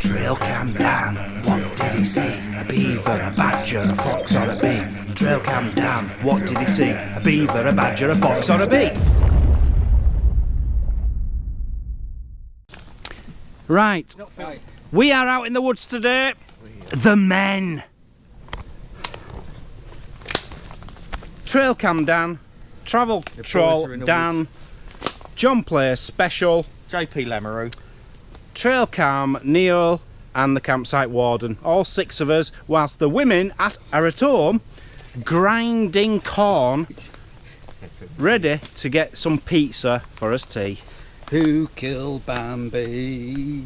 Trail cam down, what did he see? A beaver, a badger, a fox or a bee? Trail cam down, what did he see? A beaver, a badger, a fox or a bee? Right, we are out in the woods today. The men. Trail cam Dan, travel troll Dan, John Player special, JP Lamoureux, trail cam Neil and the campsite warden. All 6 of us, whilst the women are at home grinding corn, ready to get some pizza for us tea. Who killed Bambi?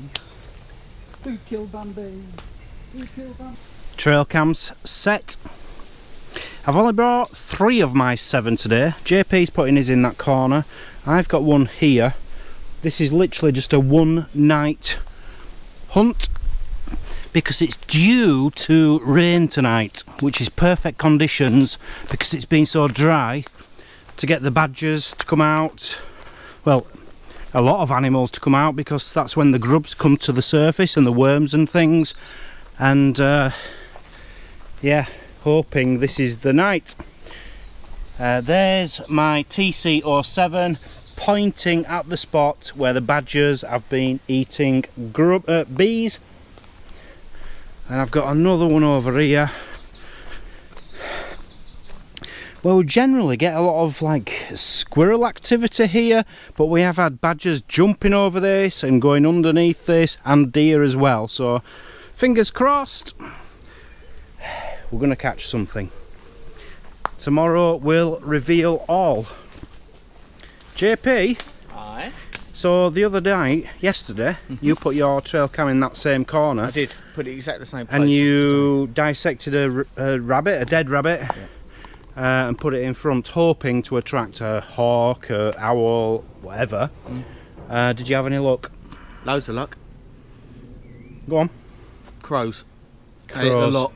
Who killed Bambi? Who killed Bambi? Trail cams set. I've only brought 3 of my 7 today. JP's putting his in that corner. I've got one here. This is literally just a 1-night hunt because it's due to rain tonight, which is perfect conditions because it's been so dry to get the badgers to come out. Well, a lot of animals to come out because that's when the grubs come to the surface and the worms and things. And yeah, hoping this is the night. There's my TC07 pointing at the spot where the badgers have been eating bees. And I've got another one over here. Well, we generally get a lot of like squirrel activity here, but we have had badgers jumping over this and going underneath this, and deer as well, so fingers crossed we're going to catch something. Tomorrow we'll reveal all. JP, aye. So the other night, yesterday, you put your trail cam in that same corner. I did, put it exactly the same place. And you dissected a rabbit, a dead rabbit. Yeah. And put it in front, hoping to attract a hawk, an owl, whatever. Did you have any luck? Loads of luck. Go on. Crows. Crows. A lot.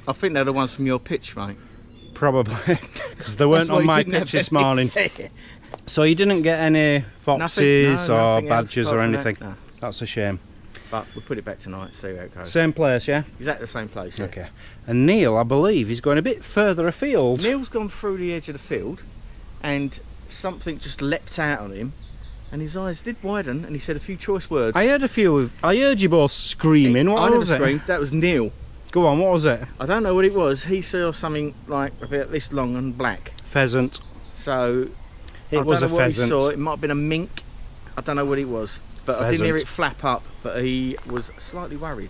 I think they're the ones from your pitch, mate. Probably, because they weren't on my pitch this morning. So you didn't get any foxes or badgers or anything? No. That's a shame. But we'll put it back tonight, see how it goes. Same place, yeah? Exactly the same place, yeah. Okay. And Neil, I believe, he's going a bit further afield. Neil's gone through the edge of the field and something just leapt out on him and his eyes did widen and he said a few choice words. I heard you both screaming. What was it? Screamed. That was Neil. Go on, what was it? I don't know what it was. He saw something like about this long and black. Pheasant. So It was a pheasant. I don't know what he saw. It might have been a mink. I don't know what it was. But Pheasant. I didn't hear it flap up, but he was slightly worried.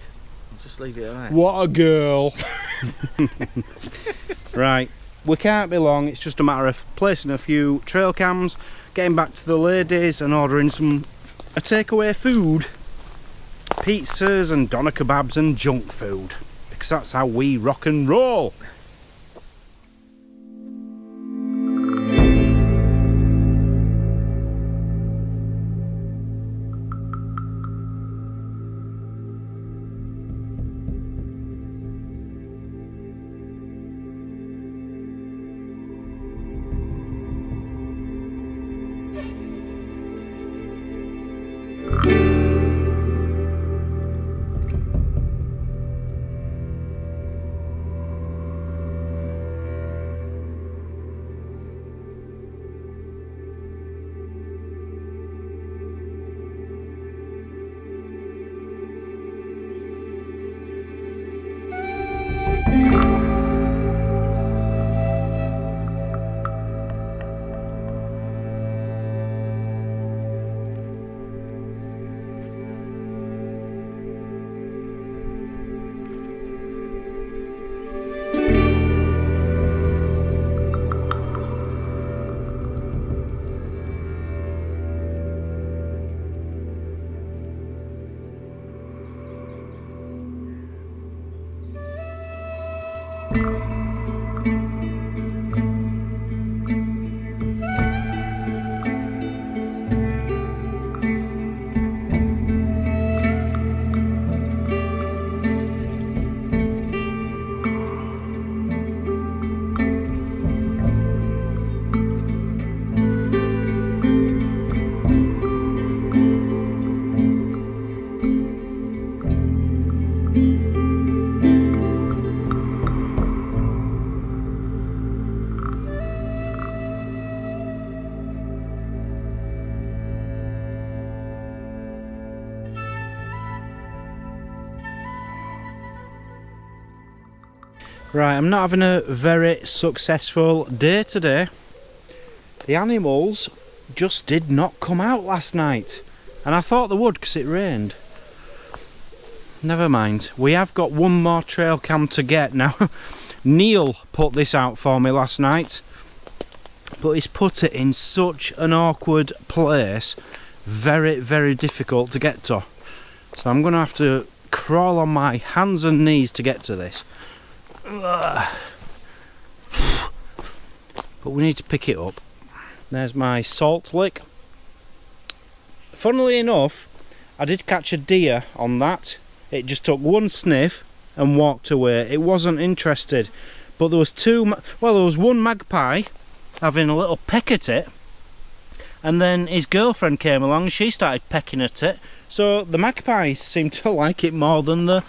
I'll just leave it at that. What a girl. Right, we can't be long. It's just a matter of placing a few trail cams, getting back to the ladies and ordering a takeaway food. Pizzas and doner kebabs and junk food. Because that's how we rock and roll. Right, I'm not having a very successful day today. The animals just did not come out last night. And I thought they would because it rained. Never mind. We have got one more trail cam to get now. Neil put this out for me last night. But he's put it in such an awkward place. Very, very difficult to get to. So I'm going to have to crawl on my hands and knees to get to this. But we need to pick it up. There's my salt lick. Funnily enough, I did catch a deer on that. It just took one sniff and walked away. It wasn't interested. But there was there was one magpie having a little peck at it. And then his girlfriend came along and she started pecking at it. So the magpies seemed to like it more than the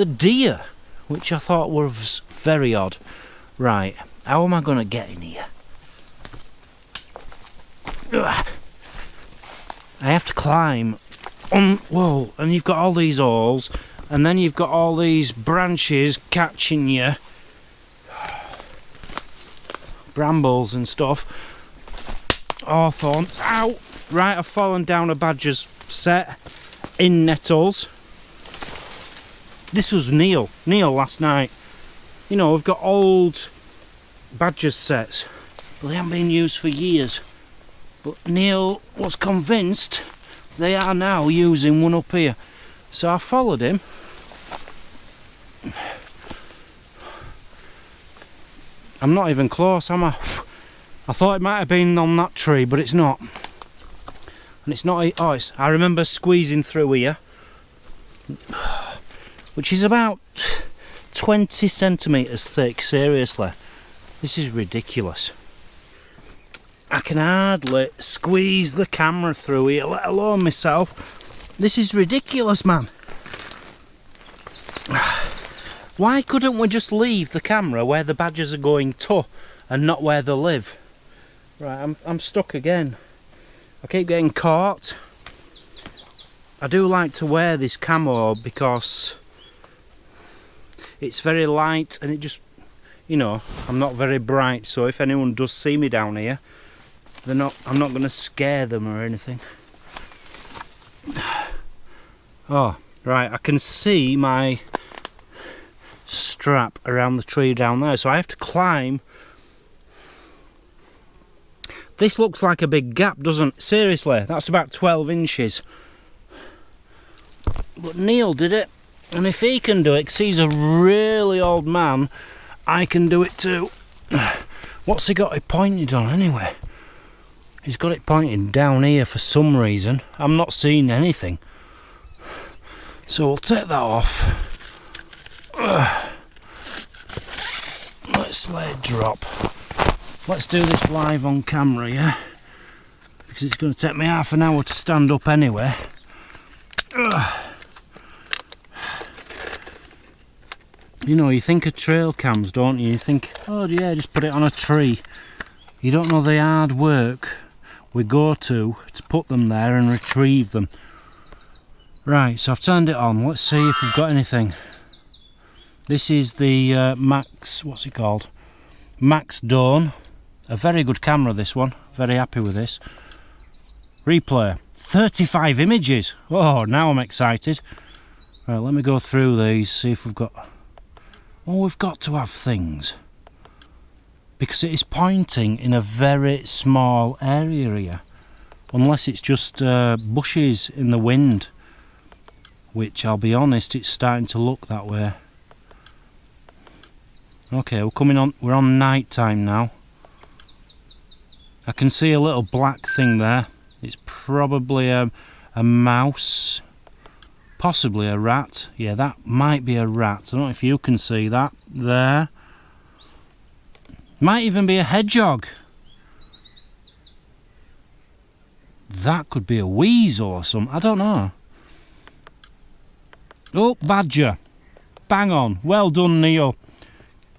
deer, which I thought was very odd. Right, how am I going to get in here? Ugh. I have to climb on. Whoa, and you've got all these holes, and then you've got all these branches catching you. Brambles and stuff. Hawthorns. Ow! Right, I've fallen down a badger's set in nettles. This was Neil last night. You know, we've got old badger's sets, but they haven't been used for years. But Neil was convinced they are now using one up here. So I followed him. I'm not even close, am I? I thought it might have been on that tree, but it's not. And it's not. Oh, I remember squeezing through here, which is about 20 centimetres thick. Seriously, this is ridiculous. I can hardly squeeze the camera through here, let alone myself. This is ridiculous, man. Why couldn't we just leave the camera where the badgers are going to and not where they live? Right, I'm stuck again. I keep getting caught. I do like to wear this camo because it's very light and it just, you know, I'm not very bright, so if anyone does see me down here, I'm not going to scare them or anything. Oh, right, I can see my strap around the tree down there, so I have to climb. This looks like a big gap, doesn't it? Seriously, that's about 12 inches. But Neil did it, and if he can do it, because he's a really old man, I can do it too. What's he got it pointed on anyway? He's got it pointed down here for some reason. I'm not seeing anything. So we'll take that off. Let's let it drop. Let's do this live on camera, yeah? Because it's going to take me half an hour to stand up anyway. You know, you think of trail cams, don't you? You think, oh yeah, just put it on a tree. You don't know the hard work we go to put them there and retrieve them. Right, so I've turned it on. Let's see if we've got anything. This is the Max, what's it called? Max Dawn. A very good camera, this one. Very happy with this. Replay. 35 images. Oh, now I'm excited. Right, let me go through these, see if we've got... Oh, we've got to have things. Because it is pointing in a very small area here. Unless it's just bushes in the wind. Which, I'll be honest, it's starting to look that way. Okay, we're on night time now. I can see a little black thing there. It's probably a mouse. Possibly a rat. Yeah, that might be a rat. I don't know if you can see that there. Might even be a hedgehog. That could be a weasel or something. I don't know. Oh, badger. Bang on. Well done, Neil.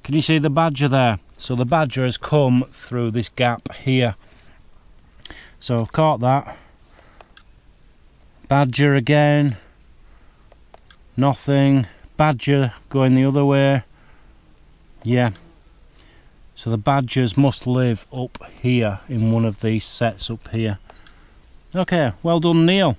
Can you see the badger there? So the badger has come through this gap here. So I've caught that. Badger again. Nothing. Badger going the other way. Yeah. So the badgers must live up here in one of these sets up here. Okay, well done, Neil.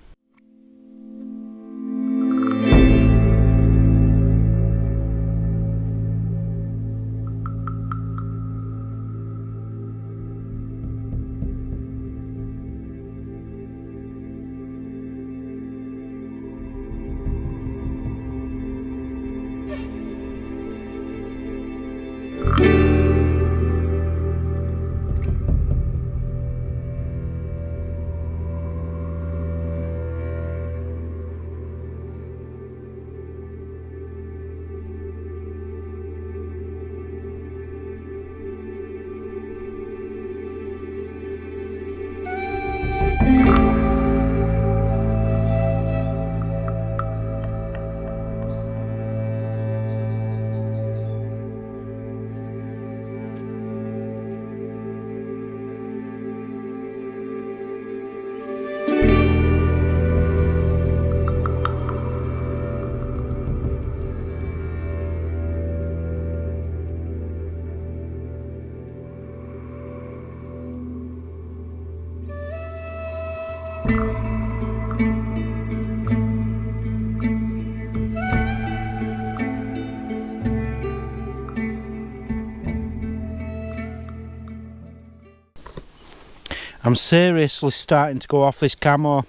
I'm seriously starting to go off this camo.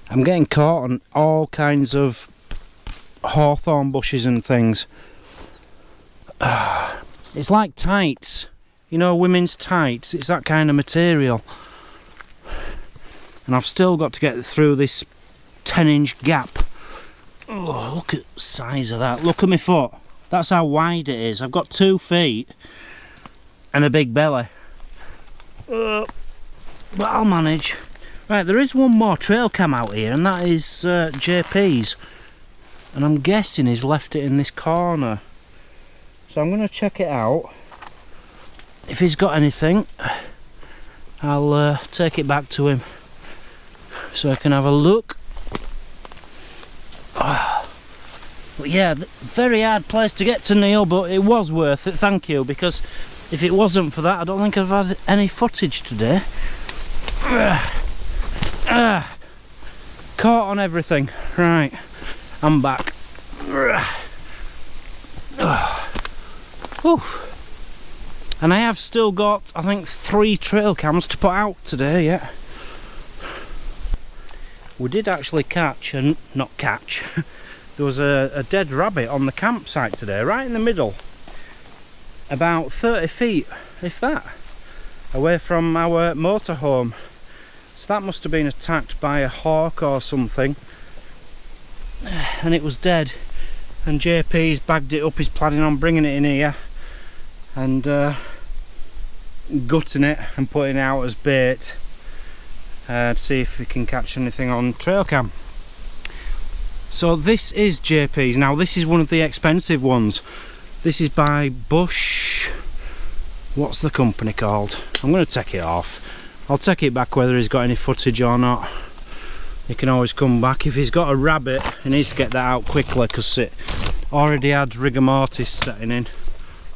I'm getting caught on all kinds of hawthorn bushes and things. It's like tights, you know, women's tights. It's that kind of material. And I've still got to get through this 10-inch gap. Oh, look at the size of that. Look at my foot. That's how wide it is. I've got 2 feet and a big belly. But I'll manage. Right, there is one more trail cam out here, and that is JP's. And I'm guessing he's left it in this corner. So I'm going to check it out. If he's got anything, I'll take it back to him so I can have a look. But yeah, very hard place to get to, Neil, but it was worth it, thank you, because if it wasn't for that, I don't think I've had any footage today. Caught on everything. Right, I'm back. And I have still got, I think, 3 trail cams to put out today, yeah. We did actually catch, and not catch, there was a dead rabbit on the campsite today, right in the middle. About 30 feet, if that, away from our motorhome. So that must have been attacked by a hawk or something. And it was dead. And JP's bagged it up, he's planning on bringing it in here and gutting it and putting it out as bait. To see if we can catch anything on trail cam. So this is JP's. Now this is one of the expensive ones. This is by Bush. What's the company called? I'm going to take it off. I'll take it back whether he's got any footage or not. He can always come back. If he's got a rabbit, he needs to get that out quickly because it already had rigor mortis setting in.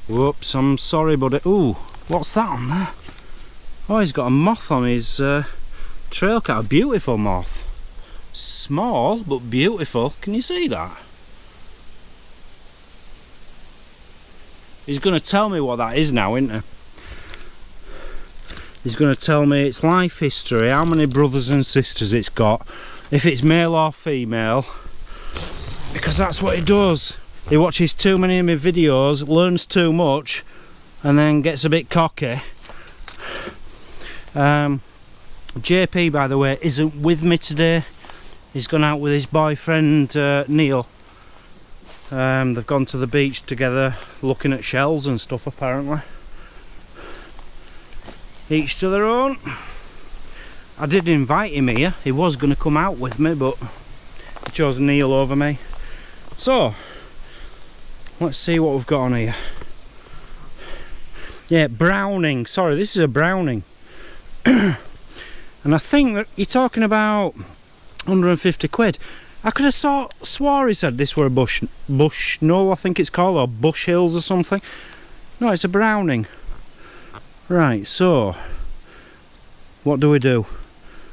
Whoops, I'm sorry, buddy. Ooh, what's that on there? Oh, he's got a moth on his trail cam. A beautiful moth. Small, but beautiful. Can you see that? He's going to tell me what that is now, isn't he? He's going to tell me its life history, how many brothers and sisters it's got, if it's male or female, because that's what he does. He watches too many of my videos, learns too much, and then gets a bit cocky. JP, by the way, isn't with me today. He's gone out with his boyfriend Neil. They've gone to the beach together looking at shells and stuff, apparently. Each to their own. I did invite him here. He was going to come out with me, but he chose Neil over me. So let's see what we've got on here. Yeah, browning. Sorry, this is a browning. And I think that you're talking about 150 quid. I could have swore he said this were a bush knoll, I think it's called, or bush hills or something. No, it's a browning. Right, so what do we do?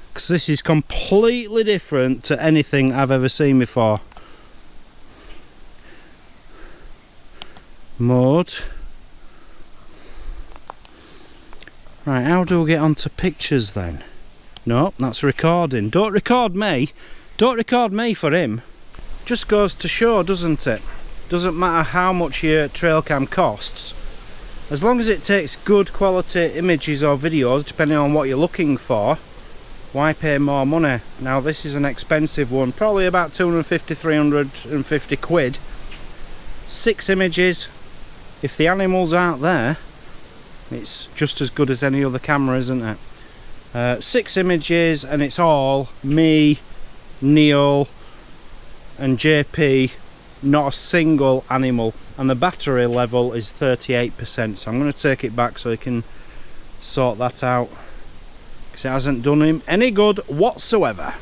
Because this is completely different to anything I've ever seen before. Mode. Right, how do we get onto pictures then? No, that's recording. Don't record me. Don't record me for him. Just goes to show, doesn't it? Doesn't matter how much your trail cam costs. As long as it takes good quality images or videos, depending on what you're looking for, why pay more money? Now this is an expensive one, probably about 250, 350 quid. 6 images. If the animals aren't there, it's just as good as any other camera, isn't it? 6 images, and it's all me, Neil and JP, not a single animal, and the battery level is 38%, so I'm going to take it back so he can sort that out, because it hasn't done him any good whatsoever.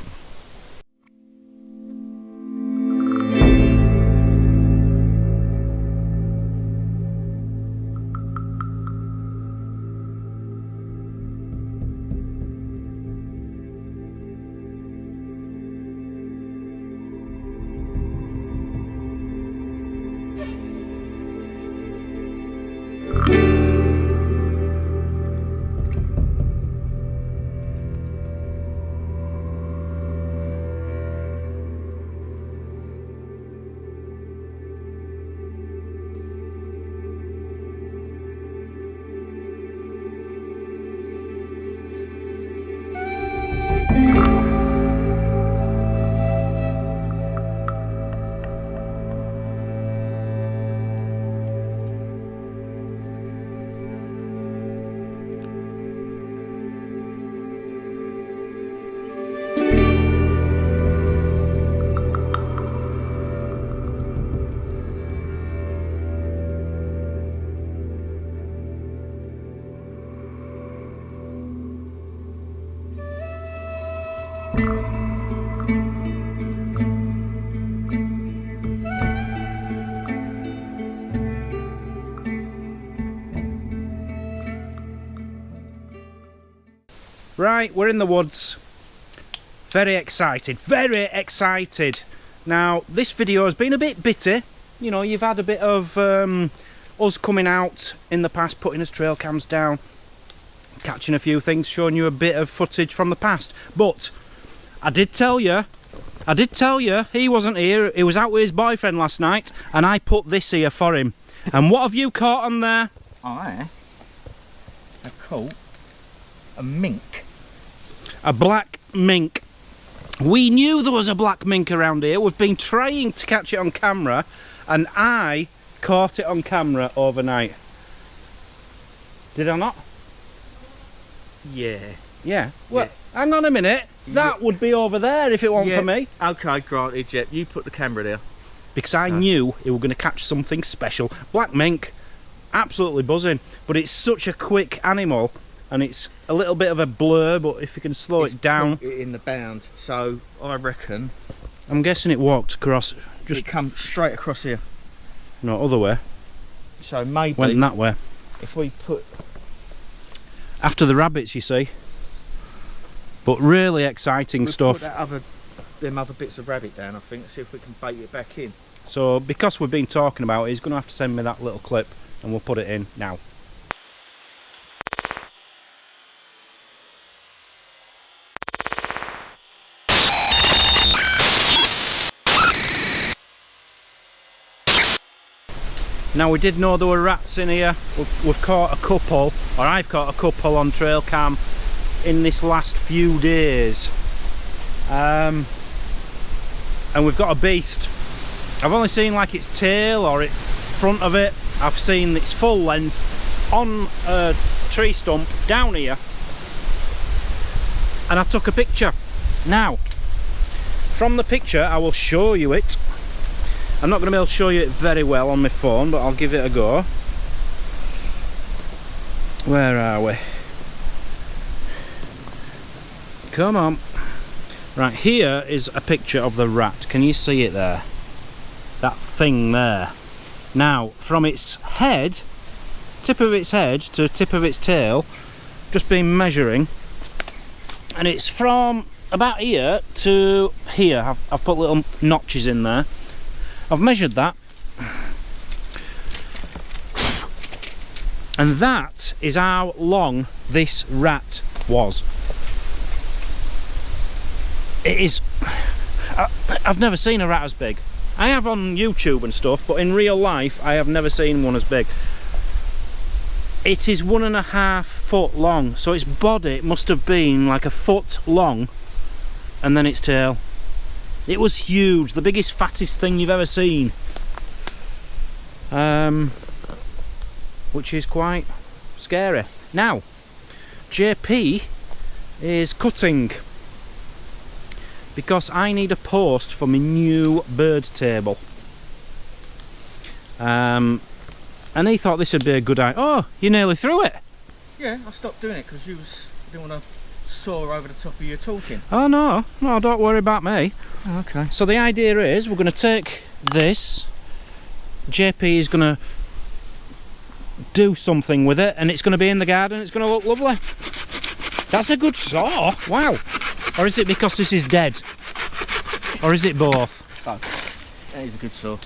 Right, we're in the woods. Very excited, very excited. Now, this video has been a bit bitty. You know, you've had a bit of us coming out in the past, putting us trail cams down, catching a few things, showing you a bit of footage from the past. But I did tell you he wasn't here. He was out with his boyfriend last night, and I put this here for him. And what have you caught on there? I have caught a mink. A black mink. We knew there was a black mink around here. We've been trying to catch it on camera, and I caught it on camera overnight. Did I not? Yeah. Yeah. Well, hang on a minute. That would be over there if it weren't for me. Okay, granted, yeah. You put the camera there. Because I knew we were going to catch something special. Black mink, absolutely buzzing. But it's such a quick animal, and it's a little bit of a blur, but if you can slow it down. Put it in the bound, so I reckon. I'm guessing it walked across. Just come straight across here. No, other way. So maybe. Went that way. If we put. After the rabbits, you see. But really exciting stuff. Put them other bits of rabbit down, I think, see if we can bait it back in. So, because we've been talking about it, he's going to have to send me that little clip, and we'll put it in now. Now, we did know there were rats in here. We've caught a couple, or I've caught a couple on trail cam in this last few days. And we've got a beast. I've only seen like its tail or front of it. I've seen its full length on a tree stump down here, and I took a picture. Now, from the picture, I will show you it. I'm not going to be able to show you it very well on my phone, but I'll give it a go. Where are we? Come on. Right, here is a picture of the rat. Can you see it there? That thing there. Now, from its head, tip of its head to tip of its tail, just been measuring, and it's from about here to here. I've put little notches in there. I've measured that, and that is how long this rat was. It is... I've never seen a rat as big. I have on YouTube and stuff, but in real life I have never seen one as big. It is 1.5 foot long, so its body must have been like a foot long, and then its tail. It was huge, the biggest, fattest thing you've ever seen. Which is quite scary. Now, JP is cutting, because I need a post for my new bird table. And he thought this would be a good idea. Oh, you're nearly through it. Yeah, I stopped doing it because you didn't want to saw over the top of your talking. Oh no, don't worry about me. Oh, okay. So the idea is we're going to take this, JP is going to do something with it, and it's going to be in the garden. It's going to look lovely. That's a good saw. Wow. Or is it because this is dead? Or is it both? Oh, that is a good saw.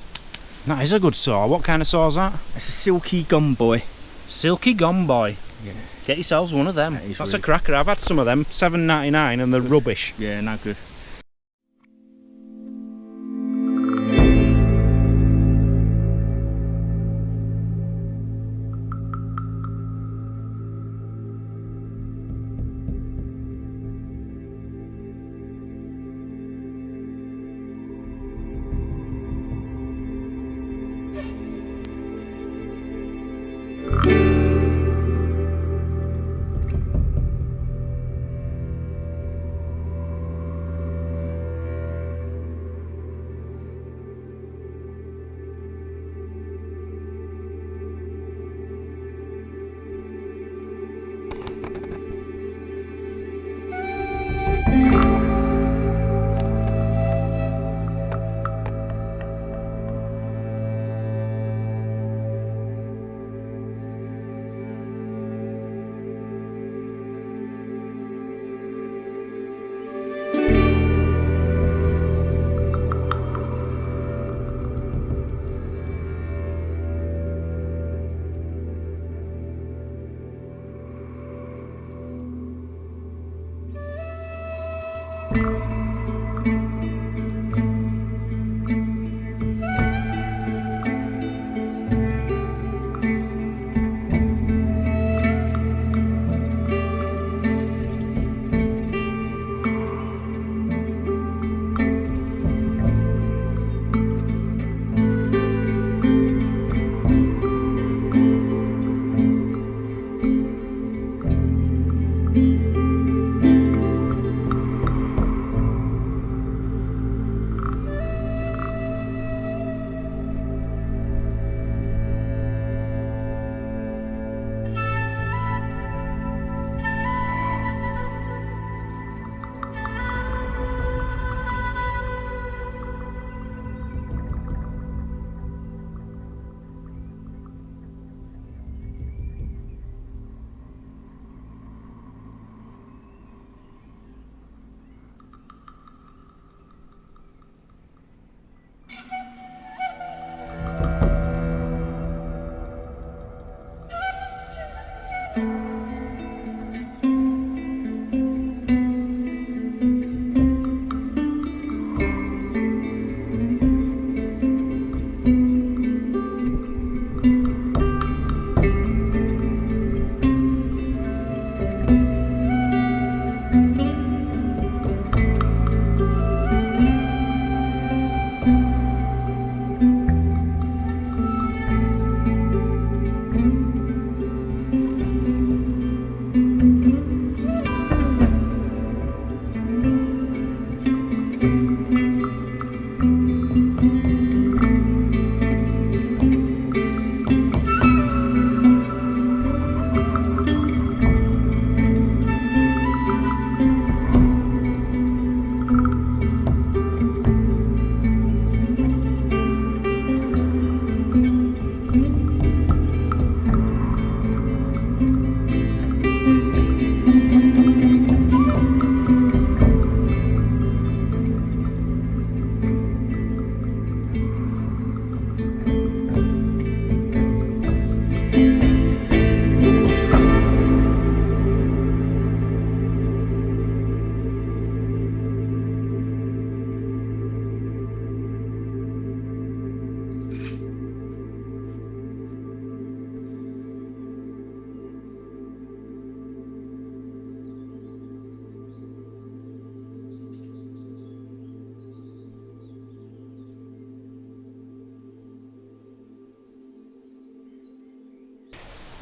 That is a good saw. What kind of saw is that? It's a silky gum boy. Silky Gum Boy. Yeah. Get yourselves one of them. That is That's really a cracker. I've had some of them, $7.99, and they're rubbish. Yeah, no good.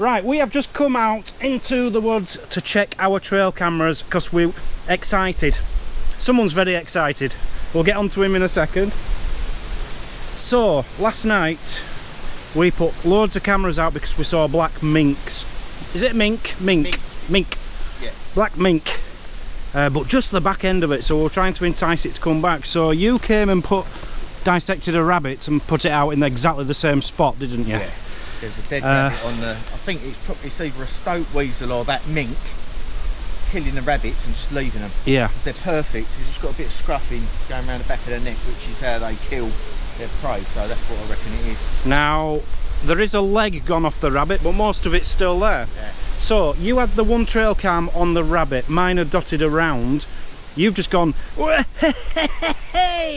Right, we have just come out into the woods to check our trail cameras because we're excited. Someone's very excited. We'll get onto him in a second. So, last night we put loads of cameras out because we saw black minks. Is it mink? Mink. Yeah. Black mink. But just the back end of it, so we're trying to entice it to come back. So you came and dissected a rabbit and put it out in exactly the same spot, didn't you? Yeah. There's a dead rabbit on the. I think it's either a stoat weasel or that mink killing the rabbits and just leaving them. Yeah. Because they're perfect. You've just got a bit of scruffing going around the back of their neck, which is how they kill their prey. So that's what I reckon it is. Now, there is a leg gone off the rabbit, but most of it's still there. Yeah. So you had the one trail cam on the rabbit, mine are dotted around. You've just gone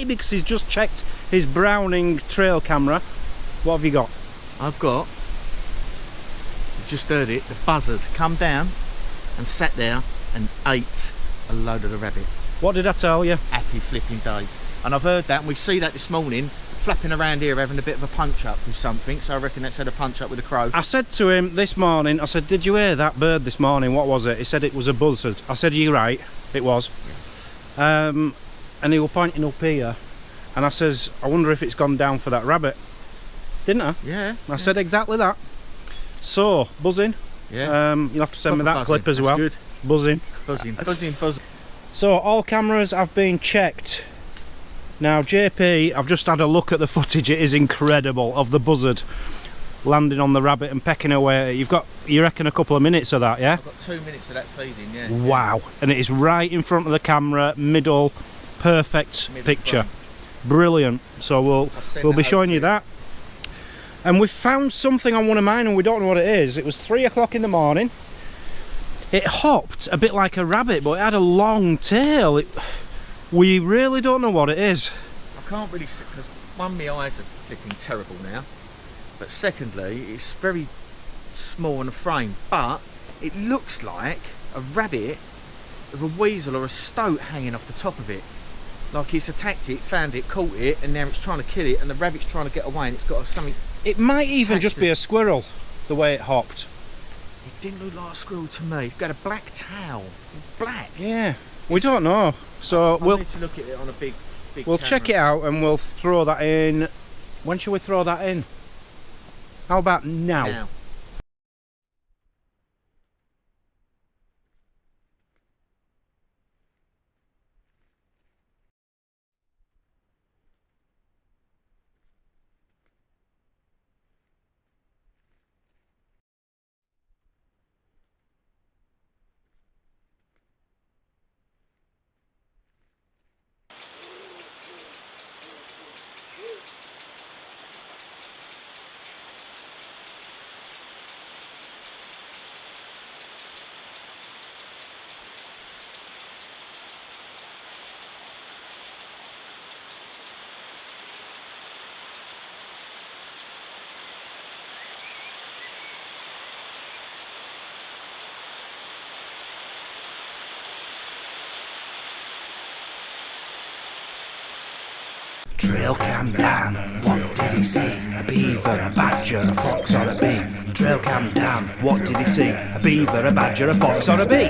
because he's just checked his Browning trail camera. What have you got? I've got. You've just heard it. The buzzard come down and sat there and ate a load of the rabbit. What did I tell you? Happy flipping days. And I've heard that, and we see that this morning, flapping around here having a bit of a punch up with something. So I reckon that's had a punch up with a crow. I said to him this morning, I said, did you hear that bird this morning? What was it? He said it was a buzzard. I said, are you right? It was. Yeah. And he was pointing up here, and I says, I wonder if it's gone down for that rabbit. Didn't I? Yeah. I said exactly that. So, buzzing. Yeah. You'll have to send me Proper that buzzing. clip as That's well. Good. Buzzing. Buzzing. So, all cameras have been checked. Now, JP, I've just had a look at the footage. It is incredible of the buzzard landing on the rabbit and pecking away. You've got, you reckon, a couple of minutes of that, yeah? I've got 2 minutes of that feeding, yeah. Wow. And it is right in front of the camera, middle, perfect Middle picture. frame. Brilliant. So we'll be showing you that. that. And we found something on one of mine and we don't know what it is. It was 3 o'clock in the morning. It hopped a bit like a rabbit, but it had a long tail. We really don't know what it is. I can't really see, because one, my eyes are flipping terrible now. But secondly, it's very small in the frame. But it looks like a rabbit with a weasel or a stoat hanging off the top of it. Like it's attacked it, found it, caught it, and now it's trying to kill it, and the rabbit's trying to get away, and it's got something. It might even just be a squirrel, the way it hopped. It didn't look like a squirrel to me. It's got a black tail. Black. Yeah, we don't know. So we'll need to look at it on a big we'll camera. check it out and we'll throw that in. When shall we throw that in? How about now? Trail cam down, what did he see? A beaver, a badger, a fox or a bee? Trail cam down, what did he see? A beaver, a badger, a fox or a bee?